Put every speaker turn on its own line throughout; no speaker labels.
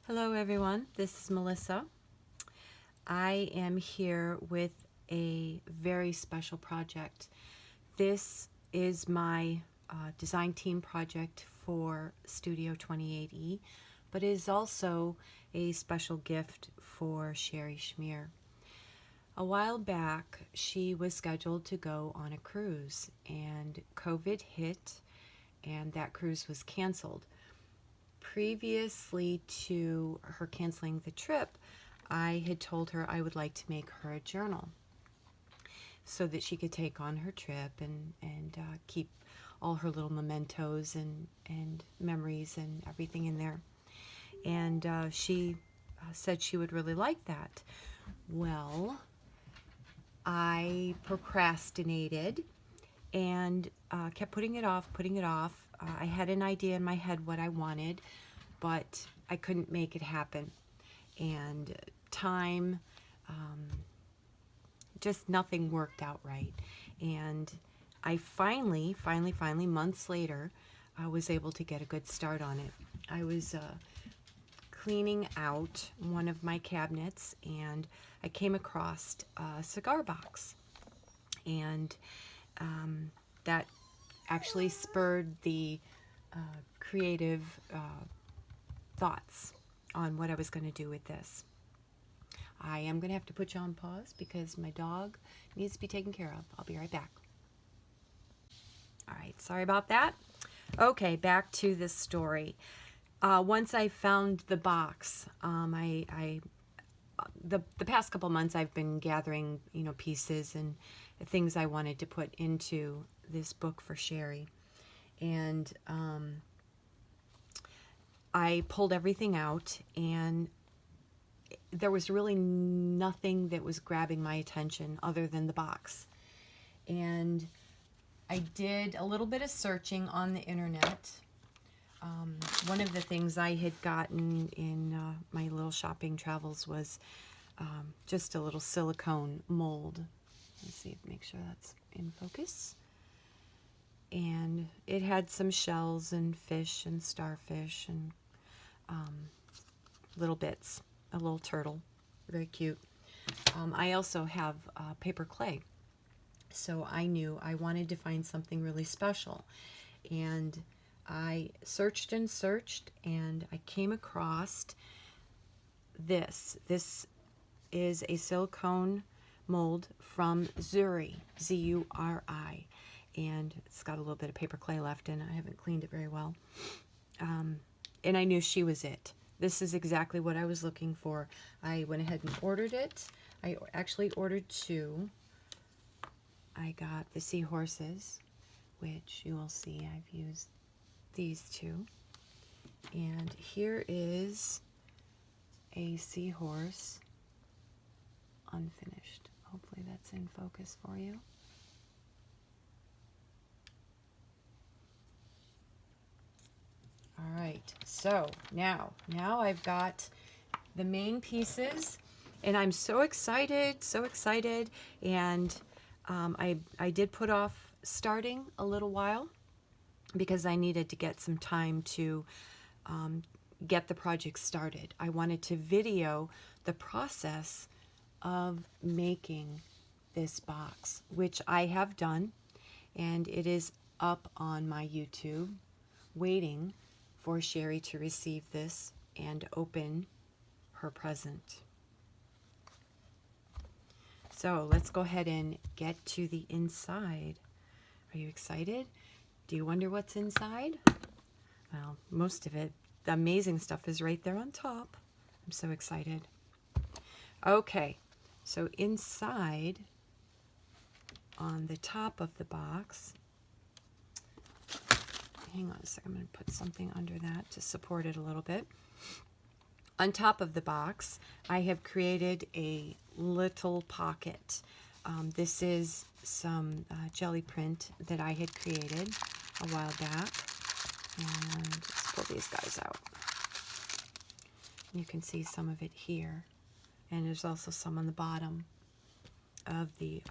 Hello everyone, this is Melissa. I am here with a very special project. This is my design team project for Studio 28E, but it is also a special gift for Sherri Czmyr. A while back, she was scheduled to go on a cruise, and COVID hit, and that cruise was canceled. Previously to her canceling the trip, I had told her I would like to make her a journal so that she could take on her trip and keep all her little mementos and memories and everything in there. And she said she would really like that. Well, I procrastinated and kept putting it off. I had an idea in my head what I wanted, but I couldn't make it happen. And time, just nothing worked out right. And I finally, months later, I was able to get a good start on it. I was cleaning out one of my cabinets, and I came across a cigar box. And that actually spurred the creative thoughts on what I was going to do with this. I am going to have to put you on pause because my dog needs to be taken care of. I'll be right back. All right, sorry about that. Okay, back to the story. Once I found the box, the past couple months I've been gathering, pieces and things I wanted to put into this book for Sherri, and I pulled everything out, and there was really nothing that was grabbing my attention other than the box. And I did a little bit of searching on the internet. One of the things I had gotten in my little shopping travels was just a little silicone mold. Let's see, make sure that's in focus. And it had some shells and fish and starfish and little bits, a little turtle, very cute. I also have paper clay, so I knew I wanted to find something really special. And I searched and searched, and I came across this. This is a silicone mold from Zuri, Z-U-R-I. And it's got a little bit of paper clay left in it. I haven't cleaned it very well. And I knew she was it. This is exactly what I was looking for. I went ahead and ordered it. I actually ordered two. I got the seahorses, which you will see I've used these two. And here is a seahorse unfinished. Hopefully that's in focus for you. All right, so now I've got the main pieces, and I'm so excited, and I did put off starting a little while because I needed to get some time to get the project started. I wanted to video the process of making this box, which I have done, and it is up on my YouTube waiting for Sherri to receive this and open her present. So let's go ahead and get to the inside. Are you excited? Do you wonder what's inside? Well, most of it, the amazing stuff, is right there on top. I'm so excited. Okay, so inside, on the top of the box, hang on a second, I'm going to put something under that to support it a little bit. On top of the box, I have created a little pocket. This is some jelly print that I had created a while back. And let's pull these guys out. You can see some of it here. And there's also some on the bottom of the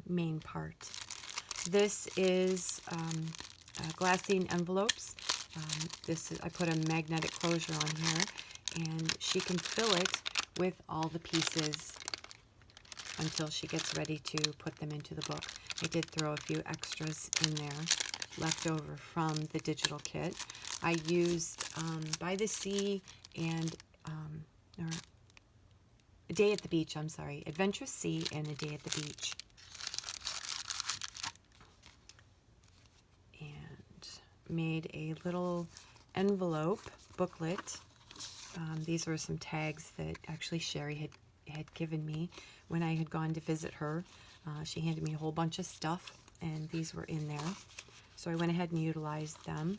main part. This is glassine envelopes. I put a magnetic closure on here, and she can fill it with all the pieces until she gets ready to put them into the book. I did throw a few extras in there, left over from the digital kit. I used By the Sea and or A Day at the Beach, I'm sorry, Adventurous Sea and A Day at the Beach. And made a little envelope booklet. These were some tags that actually Sherri had given me when I had gone to visit her. She handed me a whole bunch of stuff, and these were in there. So I went ahead and utilized them.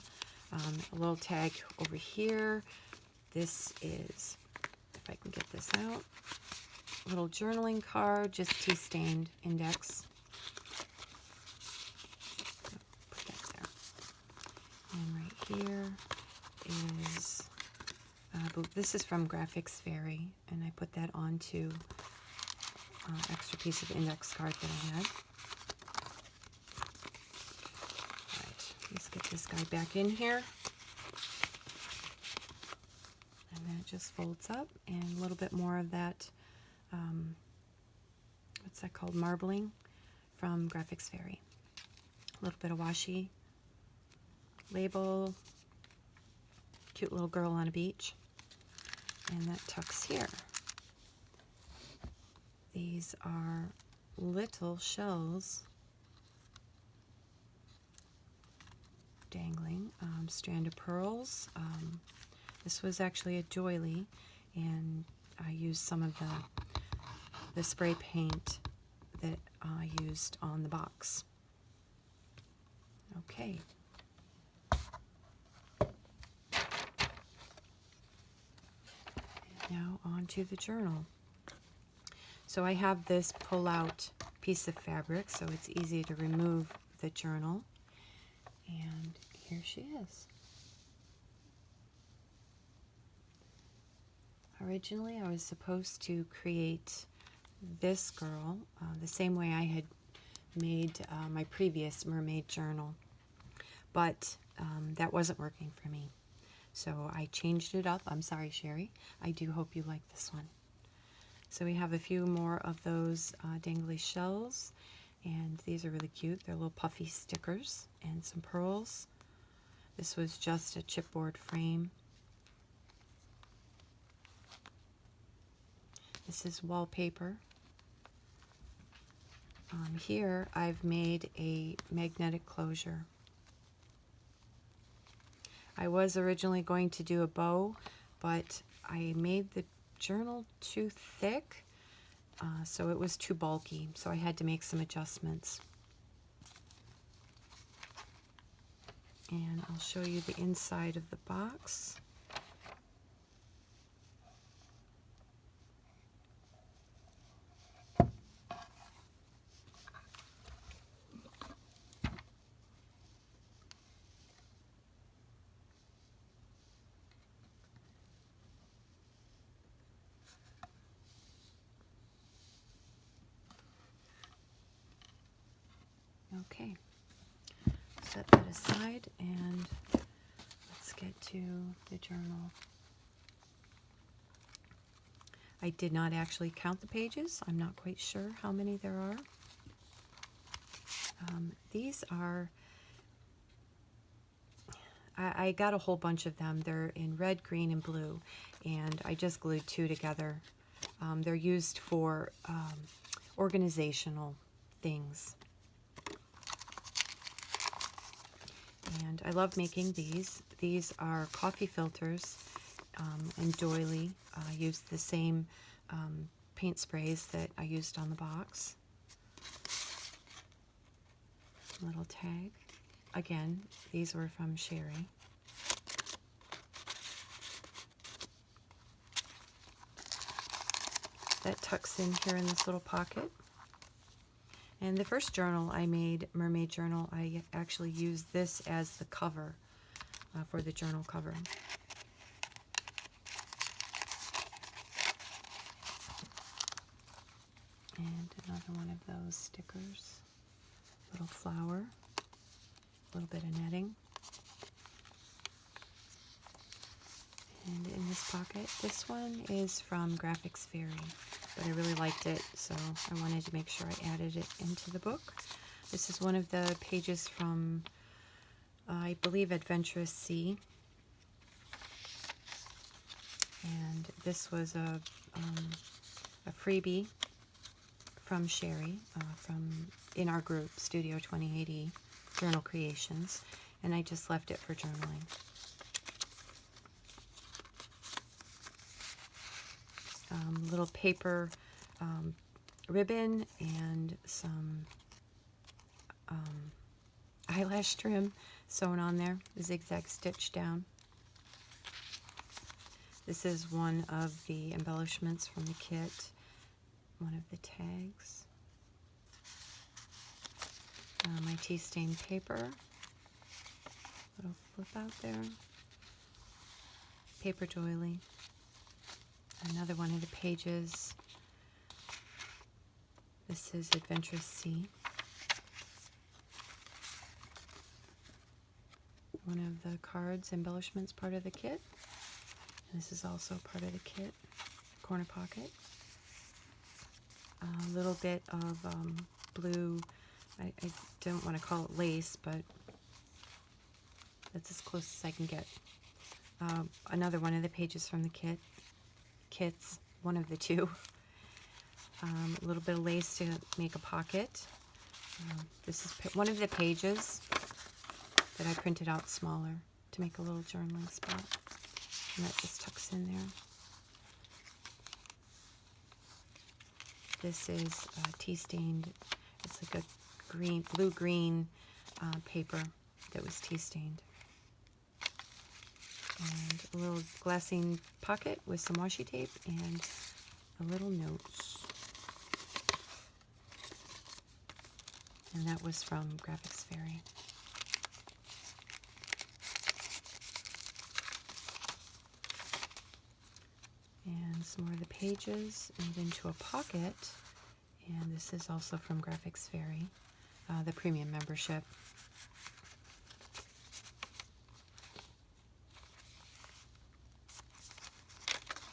A little tag over here. This is, if I can get this out, a little journaling card, just tea-stained index. Put that there. And right here is, this is from Graphics Fairy, and I put that onto extra piece of index card that I had. Right, let's get this guy back in here. And then it just folds up, and a little bit more of that, what's that called, marbling from Graphics Fairy. A little bit of washi, label, cute little girl on a beach, and that tucks here. These are little shells dangling, strand of pearls. This was actually a doily, and I used some of the spray paint that I used on the box. Okay. Now on to the journal. So I have this pull-out piece of fabric, so it's easy to remove the journal. And here she is. Originally, I was supposed to create this girl the same way I had made my previous mermaid journal, but that wasn't working for me. So I changed it up. I'm sorry, Sherri. I do hope you like this one. So we have a few more of those dangly shells, and these are really cute. They're little puffy stickers and some pearls. This was just a chipboard frame. This is wallpaper. Here I've made a magnetic closure. I was originally going to do a bow, but I made the journal too thick, so it was too bulky, so I had to make some adjustments. And I'll show you the inside of the box. Okay, set that aside and let's get to the journal. I did not actually count the pages. I'm not quite sure how many there are. These are, I got a whole bunch of them. They're in red, green, and blue, and I just glued two together. They're used for organizational things. And I love making these. These are coffee filters and doily. I used the same paint sprays that I used on the box. Little tag. Again, these were from Sherri. That tucks in here in this little pocket. And the first journal I made, Mermaid Journal, I actually used this as the cover for the journal cover. And another one of those stickers. Little flower, a little bit of netting. And in this pocket, this one is from Graphics Fairy, but I really liked it, so I wanted to make sure I added it into the book. This is one of the pages from, I believe, Adventurous Sea. And this was a freebie from Sherri, in our group, Studio 2080 Journal Creations, and I just left it for journaling. Little paper ribbon and some eyelash trim sewn on there, zigzag stitch down. This is one of the embellishments from the kit, one of the tags. My tea stained paper, little flip out there, paper doily, another one of the pages. This is Adventurous Sea. One of the cards, embellishments, part of the kit. And this is also part of the kit, corner pocket. A little bit of blue, I don't want to call it lace, but that's as close as I can get. Another one of the pages from the kits, one of the two. A little bit of lace to make a pocket. This is one of the pages that I printed out smaller to make a little journaling spot. And that just tucks in there. This is tea stained. It's like a blue-green paper that was tea stained. And a little glassine pocket with some washi tape and a little notes. And that was from Graphics Fairy. And some more of the pages made into a pocket. And this is also from Graphics Fairy, the premium membership.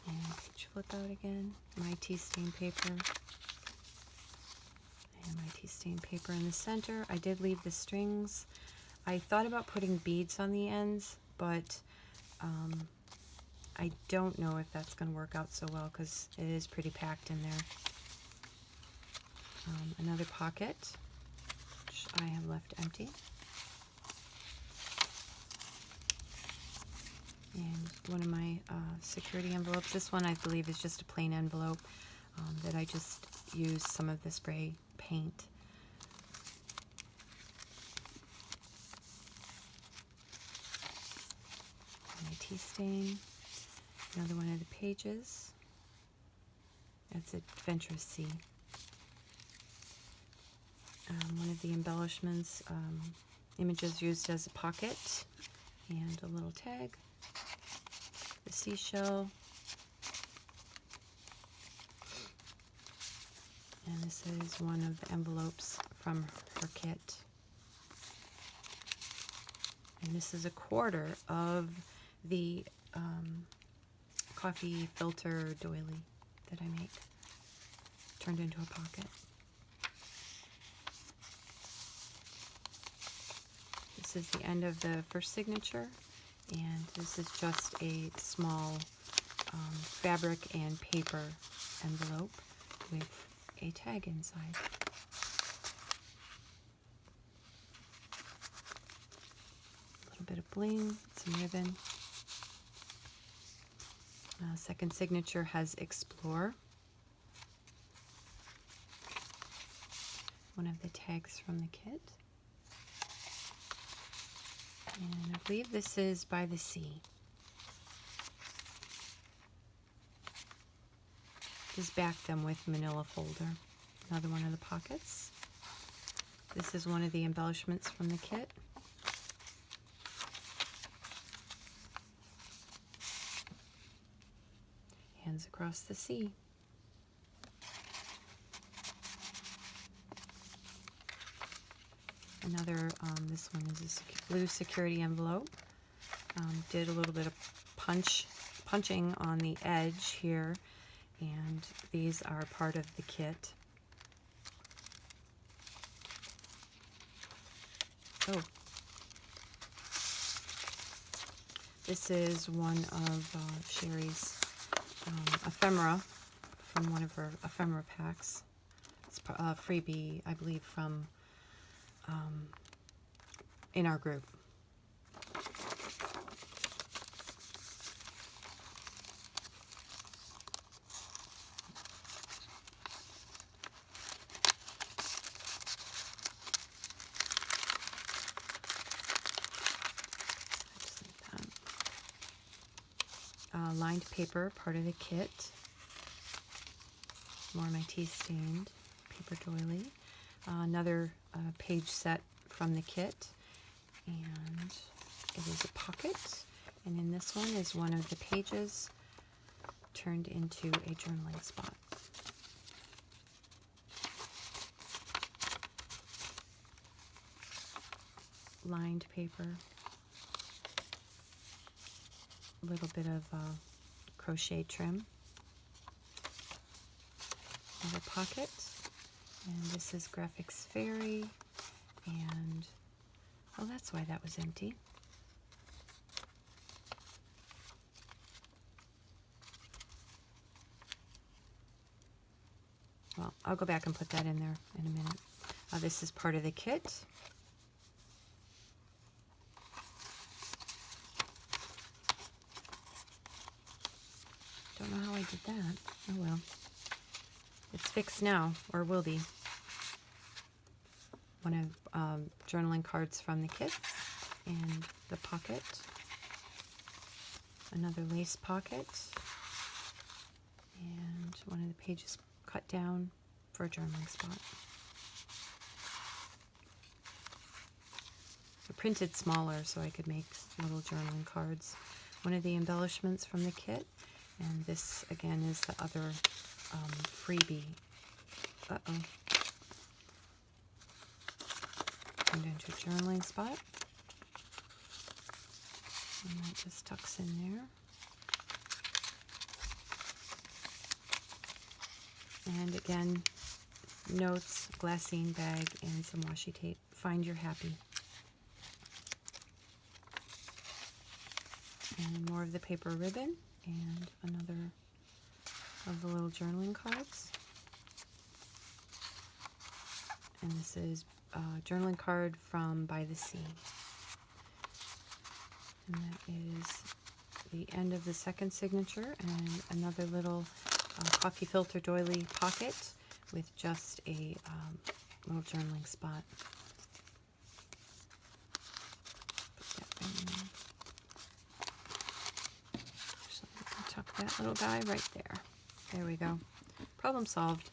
And page flip out again. My tea stain paper. And my tea stain paper in the center. I did leave the strings. I thought about putting beads on the ends, but I don't know if that's going to work out so well because it is pretty packed in there. Another pocket, which I have left empty. And one of my security envelopes. This one I believe is just a plain envelope that I just used some of the spray paint. My tea stain. Another one of the pages. That's Adventurous Sea. One of the embellishments, images used as a pocket, and a little tag. The seashell. And this is one of the envelopes from her kit. And this is a quarter of the coffee filter doily that I make, turned into a pocket. This is the end of the first signature, and this is just a small fabric and paper envelope with a tag inside. A little bit of bling, some ribbon. Second signature has Explore. One of the tags from the kit. And I believe this is By the Sea. Just back them with manila folder. Another one of the pockets. This is one of the embellishments from the kit. Hands Across the Sea. Another, this one is a blue security envelope. Did a little bit of punch punching on the edge here, and these are part of the kit. Oh, this is one of Sherri's ephemera from one of her ephemera packs. It's a freebie, I believe, from in our group. Lined paper, part of the kit. More of my tea stained paper doily. Another page set from the kit, and it is a pocket, and in this one is one of the pages turned into a journaling spot. Lined paper. A little bit of crochet trim. Another pocket, and this is Graphics Fairy, and oh, that's why that was empty. Well, I'll go back and put that in there in a minute. This is part of the kit. Don't know how I did that. Oh well. It's fixed now, or will be. One of journaling cards from the kit, and the pocket. Another lace pocket, and one of the pages cut down for a journaling spot. I printed smaller so I could make little journaling cards. One of the embellishments from the kit. And this, again, is the other freebie. Uh-oh. Turned into a journaling spot. And that just tucks in there. And again, notes, glassine bag, and some washi tape. Find your happy. And more of the paper ribbon. And another of the little journaling cards. And this is a journaling card from By the Sea. And that is the end of the second signature, and another little coffee filter doily pocket with just a little journaling spot. Put that in there. Tuck that little guy right there. There we go. Problem solved.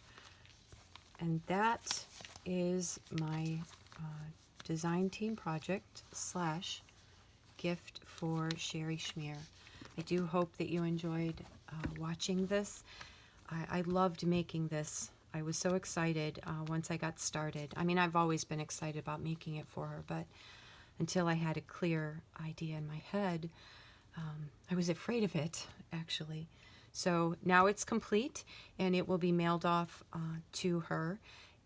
And that is my design team project / gift for Sherri Czmyr. I do hope that you enjoyed watching this. I loved making this. I was so excited once I got started. I mean, I've always been excited about making it for her, but until I had a clear idea in my head, I was afraid of it, actually. So now it's complete, and it will be mailed off to her.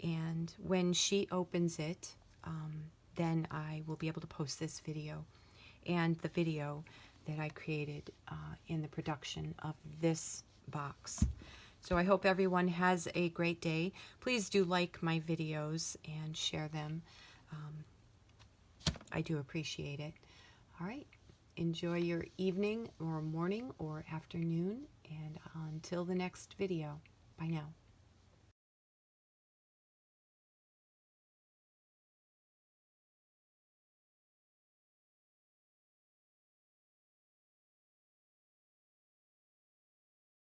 And when she opens it, then I will be able to post this video and the video that I created in the production of this box. So I hope everyone has a great day. Please do like my videos and share them. I do appreciate it. All right. Enjoy your evening or morning or afternoon, and until the next video. Bye now.